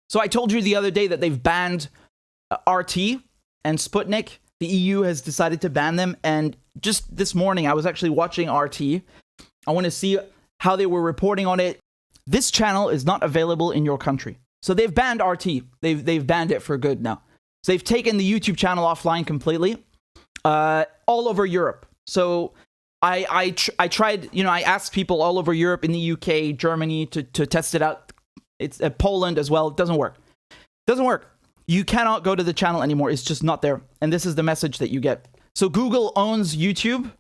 So I told you the other day that they've banned RT and Sputnik. The EU has decided to ban them. And just this morning, I was actually watching RT. I want to see how they were reporting on it. This channel is not available in your country. So they've banned RT. They've banned it for good now. So they've taken the YouTube channel offline completely, all over Europe. So I tried, I asked people all over Europe, in the UK, Germany, to test it out. It's Poland as well. It doesn't work. Doesn't work. You cannot go to the channel anymore. It's just not there. And this is the message that you get. So Google owns YouTube.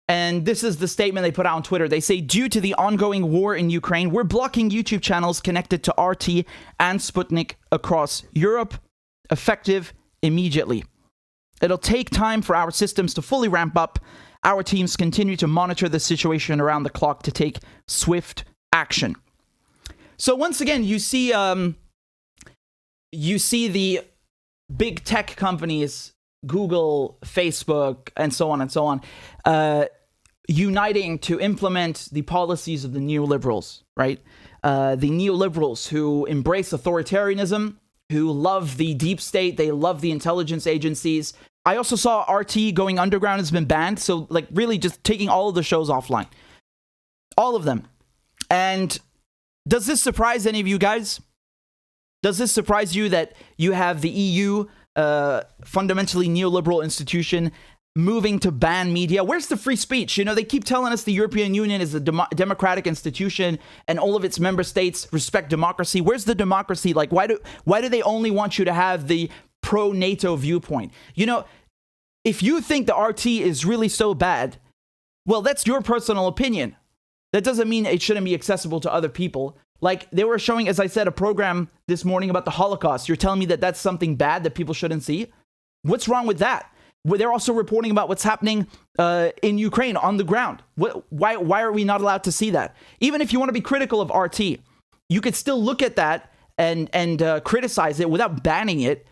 And this is the statement they put out on Twitter. They say, due to the ongoing war in Ukraine, we're blocking YouTube channels connected to RT and Sputnik across Europe, effective immediately. It'll take time for our systems to fully ramp up. Our teams continue to monitor the situation around the clock to take swift action. So once again, you see the big tech companies, Google, Facebook, and so on, uniting to implement the policies of the neoliberals, right? The neoliberals who embrace authoritarianism, who love the deep state, they love the intelligence agencies. I also saw RT going underground has been banned, so like really just taking all of the shows offline. All of them. And does this surprise any of you guys? Does this surprise you that you have the EU, fundamentally neoliberal institution, moving to ban media? Where's the free speech? They keep telling us the European Union is a democratic institution and all of its member states respect democracy. Where's the democracy? Like, why do they only want you to have the pro-NATO viewpoint? If you think the RT is really so bad, well, that's your personal opinion. That doesn't mean it shouldn't be accessible to other people. Like, they were showing, as I said, a program this morning about the Holocaust. You're telling me that that's something bad that people shouldn't see? What's wrong with that? They're also reporting about what's happening in Ukraine on the ground. Why are we not allowed to see that? Even if you want to be critical of RT, you could still look at that and criticize it without banning it.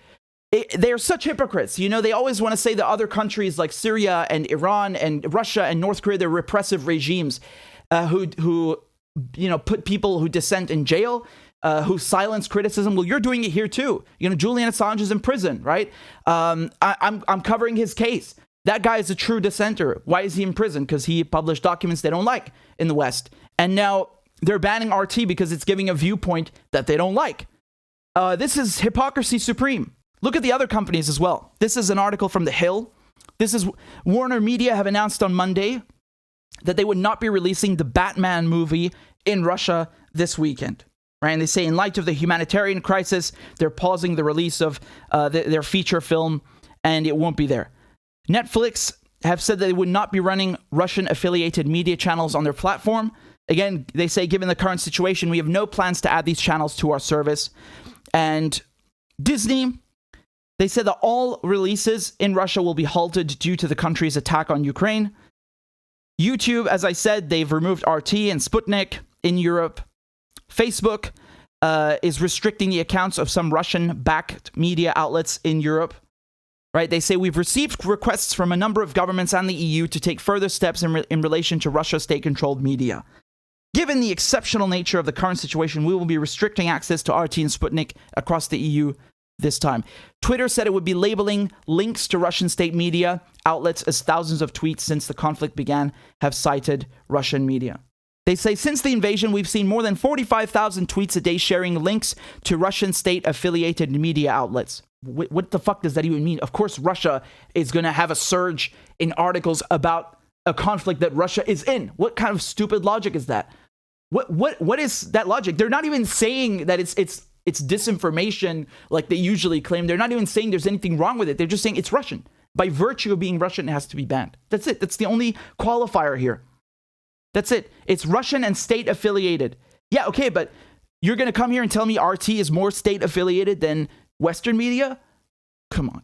They're such hypocrites. They always want to say that other countries like Syria and Iran and Russia and North Korea, they're repressive regimes who put people who dissent in jail, who silence criticism. Well, you're doing it here too. Julian Assange is in prison, right? I'm covering his case. That guy is a true dissenter. Why is he in prison? Because he published documents they don't like in the West. And now they're banning RT because it's giving a viewpoint that they don't like. This is hypocrisy supreme. Look at the other companies as well. This is an article from The Hill. This is Warner Media have announced on Monday that they would not be releasing the Batman movie in Russia this weekend. Right? And they say in light of the humanitarian crisis, they're pausing the release of their feature film, and it won't be there. Netflix have said that they would not be running Russian-affiliated media channels on their platform. Again, they say, given the current situation, we have no plans to add these channels to our service. And Disney, they said that all releases in Russia will be halted due to the country's attack on Ukraine. YouTube, as I said, they've removed RT and Sputnik in Europe. Facebook is restricting the accounts of some Russian-backed media outlets in Europe. Right? They say we've received requests from a number of governments and the EU to take further steps in relation to Russia's state-controlled media. Given the exceptional nature of the current situation, we will be restricting access to RT and Sputnik across the EU this time. Twitter said it would be labeling links to Russian state media outlets, as thousands of tweets since the conflict began have cited Russian media. They say since the invasion, we've seen more than 45,000 tweets a day sharing links to Russian state-affiliated media outlets. What the fuck does that even mean? Of course, Russia is going to have a surge in articles about a conflict that Russia is in. What kind of stupid logic is that? What is that logic? They're not even saying that it's disinformation like they usually claim. They're not even saying there's anything wrong with it. They're just saying it's Russian. By virtue of being Russian, it has to be banned. That's it. That's the only qualifier here. That's it. It's Russian and state affiliated. Yeah, okay, but you're going to come here and tell me RT is more state affiliated than Western media? Come on.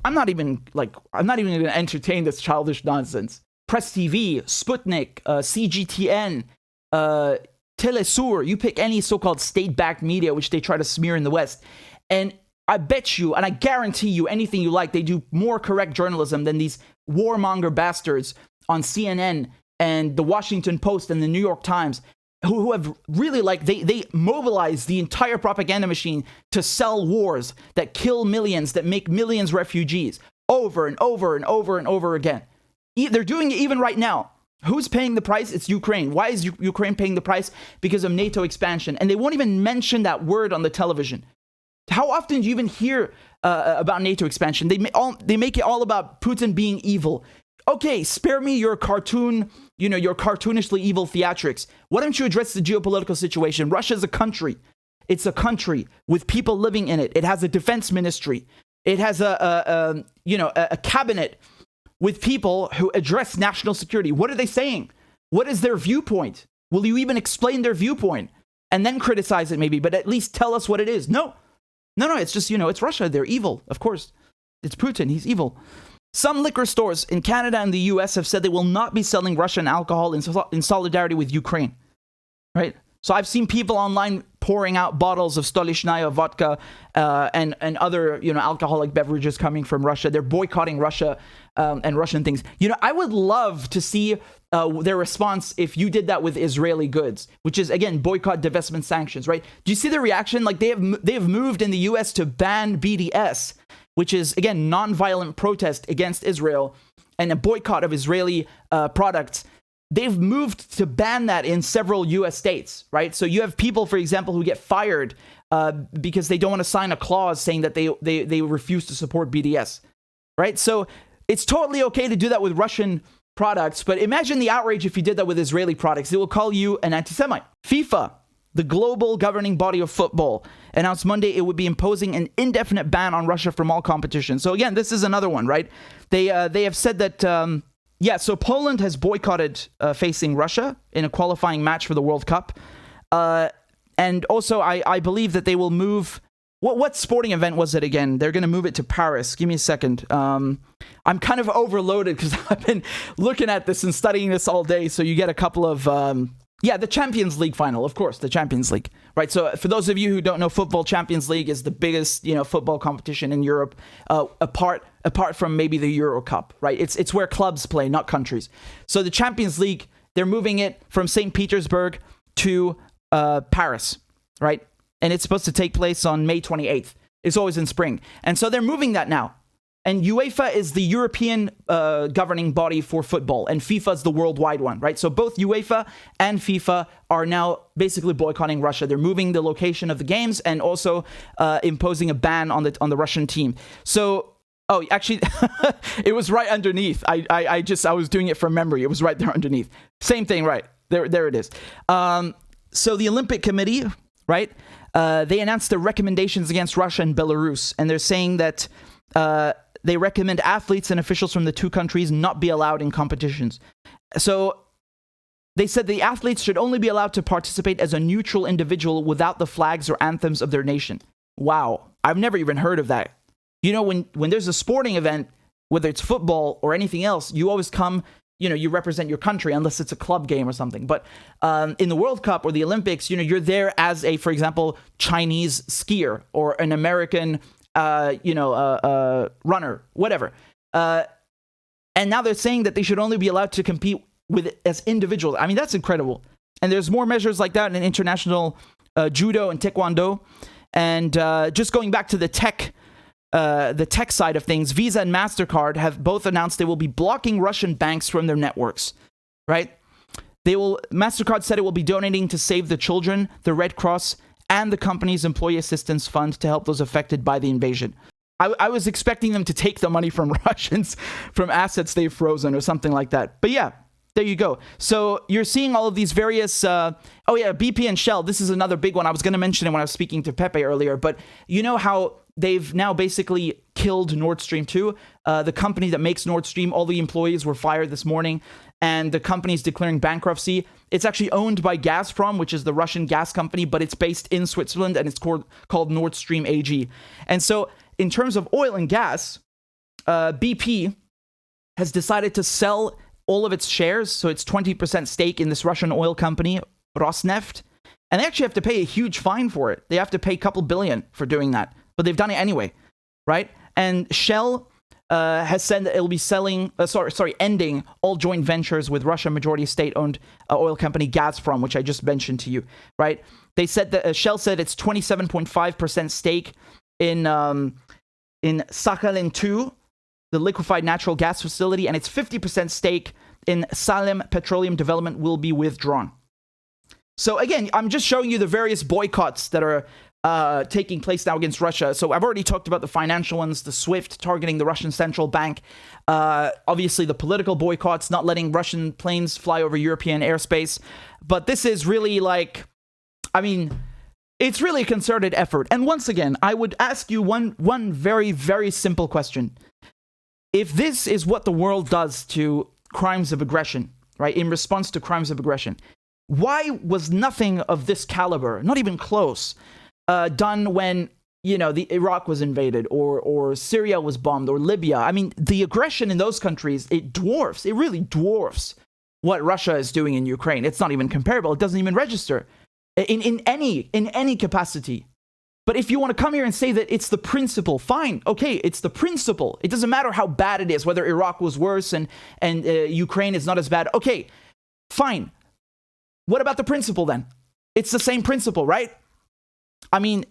I'm not even going to entertain this childish nonsense. Press TV, Sputnik, CGTN, Telesur, you pick any so-called state-backed media which they try to smear in the West, and I bet you, and I guarantee you, anything you like, they do more correct journalism than these warmonger bastards on CNN and the Washington Post and the New York Times, who have really they mobilize the entire propaganda machine to sell wars that kill millions, that make millions refugees over and over and over and over again. They're doing it even right now. Who's paying the price? It's Ukraine. Why is Ukraine paying the price? Because of NATO expansion. And they won't even mention that word on the television. How often do you even hear about NATO expansion? They make it all about Putin being evil. Okay, spare me your cartoon, your cartoonishly evil theatrics. Why don't you address the geopolitical situation? Russia's a country. It's a country with people living in it. It has a defense ministry. It has a cabinet with people who address national security. What are they saying? What is their viewpoint? Will you even explain their viewpoint and then criticize it maybe, but at least tell us what it is? No, it's just, it's Russia. They're evil. Of course, it's Putin. He's evil. Some liquor stores in Canada and the US have said they will not be selling Russian alcohol in solidarity with Ukraine, right? So I've seen people online pouring out bottles of Stolichnaya vodka and other, alcoholic beverages coming from Russia. They're boycotting Russia and Russian things. I would love to see their response if you did that with Israeli goods, which is, again, boycott, divestment, sanctions, right? Do you see the reaction? Like they have moved in the US to ban BDS, which is, again, nonviolent protest against Israel and a boycott of Israeli products. They've moved to ban that in several US states, right? So you have people, for example, who get fired because they don't want to sign a clause saying that they refuse to support BDS, right? So it's totally okay to do that with Russian products, but imagine the outrage if you did that with Israeli products. They will call you an anti-Semite. FIFA, the global governing body of football, announced Monday it would be imposing an indefinite ban on Russia from all competition. So again, this is another one, right? They have said that... so Poland has boycotted facing Russia in a qualifying match for the World Cup. And also, I believe that they will move... What sporting event was it again? They're going to move it to Paris. Give me a second. I'm kind of overloaded because I've been looking at this and studying this all day. So you get a couple of... the Champions League final, of course, the Champions League, right? So for those of you who don't know football, Champions League is the biggest, football competition in Europe, apart from maybe the Euro Cup, right? It's where clubs play, not countries. So the Champions League, they're moving it from St. Petersburg to Paris, right? And it's supposed to take place on May 28th. It's always in spring. And so they're moving that now. And UEFA is the European governing body for football, and FIFA is the worldwide one, right? So both UEFA and FIFA are now basically boycotting Russia. They're moving the location of the games and also imposing a ban on the Russian team. So, actually, it was right underneath. I was doing it from memory. It was right there underneath. Same thing, right? There it is. So the Olympic Committee, right? They announced their recommendations against Russia and Belarus, and they're saying that. They recommend athletes and officials from the two countries not be allowed in competitions. So they said the athletes should only be allowed to participate as a neutral individual without the flags or anthems of their nation. Wow. I've never even heard of that. When there's a sporting event, whether it's football or anything else, you always come, you represent your country unless it's a club game or something. But in the World Cup or the Olympics, you're there as a, for example, Chinese skier or an American runner, whatever. And now they're saying that they should only be allowed to compete as individuals. I mean, that's incredible. And there's more measures like that in international judo and taekwondo. And just going back to the tech side of things, Visa and MasterCard have both announced they will be blocking Russian banks from their networks, right? MasterCard said it will be donating to Save the Children, the Red Cross, and the company's employee assistance fund to help those affected by the invasion. I was expecting them to take the money from Russians, from assets they've frozen or something like that. But yeah, there you go. So you're seeing all of these various... BP and Shell. This is another big one. I was going to mention it when I was speaking to Pepe earlier. But you know how they've now basically killed Nord Stream 2? The company that makes Nord Stream, all the employees were fired this morning. And the company's declaring bankruptcy. It's actually owned by Gazprom, which is the Russian gas company, but it's based in Switzerland, and it's called Nord Stream AG. And so, in terms of oil and gas, BP has decided to sell all of its shares, so it's 20% stake in this Russian oil company, Rosneft, and they actually have to pay a huge fine for it. They have to pay a couple billion for doing that, but they've done it anyway, right? And Shell has said that it'll be ending all joint ventures with Russia majority state-owned oil company Gazprom, which I just mentioned to you, right? They said that Shell said its 27.5% stake in Sakhalin 2, the liquefied natural gas facility, and its 50% stake in Salem Petroleum Development will be withdrawn. So again, I'm just showing you the various boycotts that are taking place now against Russia. So I've already talked about the financial ones, the SWIFT targeting the Russian central bank, obviously the political boycotts, not letting Russian planes fly over European airspace. But this is really it's really a concerted effort. And once again, I would ask you one very, very simple question. If this is what the world does to crimes of aggression, right, in response to crimes of aggression, why was nothing of this caliber, not even close, done when, the Iraq was invaded or Syria was bombed or Libya? I mean, the aggression in those countries, it really dwarfs what Russia is doing in Ukraine. It's not even comparable. It doesn't even register in any capacity. But if you want to come here and say that it's the principle, fine, okay, it's the principle. It doesn't matter how bad it is, whether Iraq was worse and Ukraine is not as bad. Okay, fine. What about the principle then? It's the same principle, right? I mean,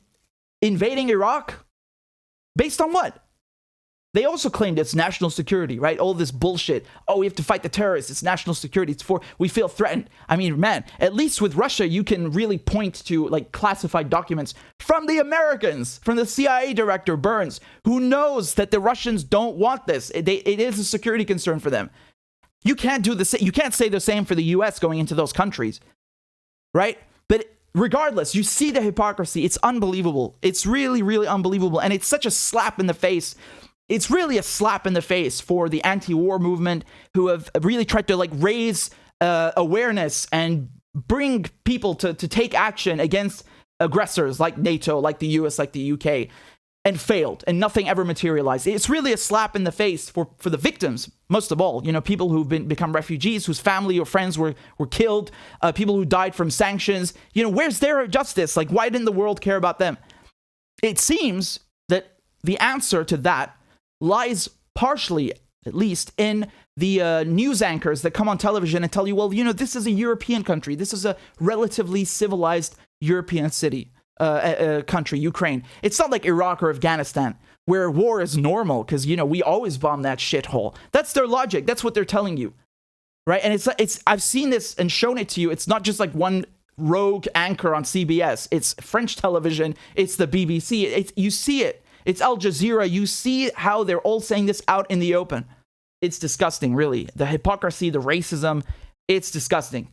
invading Iraq, based on what? They also claimed it's national security, right? All this bullshit. Oh, we have to fight the terrorists. It's national security. We feel threatened. I mean, man, at least with Russia, you can really point to classified documents from the Americans, from the CIA director Burns, who knows that the Russians don't want this. It is a security concern for them. You can't do the same. You can't say the same for the U.S. going into those countries, right? But regardless, you see the hypocrisy. It's unbelievable. It's really, really unbelievable, and it's such a slap in the face. It's really a slap in the face for the anti-war movement, who have really tried to raise awareness and bring people to take action against aggressors like NATO, like the US, like the UK, and failed, and nothing ever materialized. It's really a slap in the face for the victims, most of all. People who've become refugees, whose family or friends were killed, people who died from sanctions. Where's their justice? Why didn't the world care about them? It seems that the answer to that lies partially, at least, in the news anchors that come on television and tell you, well, this is a European country. This is a relatively civilized European country, Ukraine. It's not like Iraq or Afghanistan, where war is normal because, we always bomb that shithole. That's their logic. That's what they're telling you, right? And it's I've seen this and shown it to you. It's not just one rogue anchor on CBS. It's French television. It's the BBC. You see it. It's Al Jazeera. You see how they're all saying this out in the open. It's disgusting, really. The hypocrisy, the racism, it's disgusting.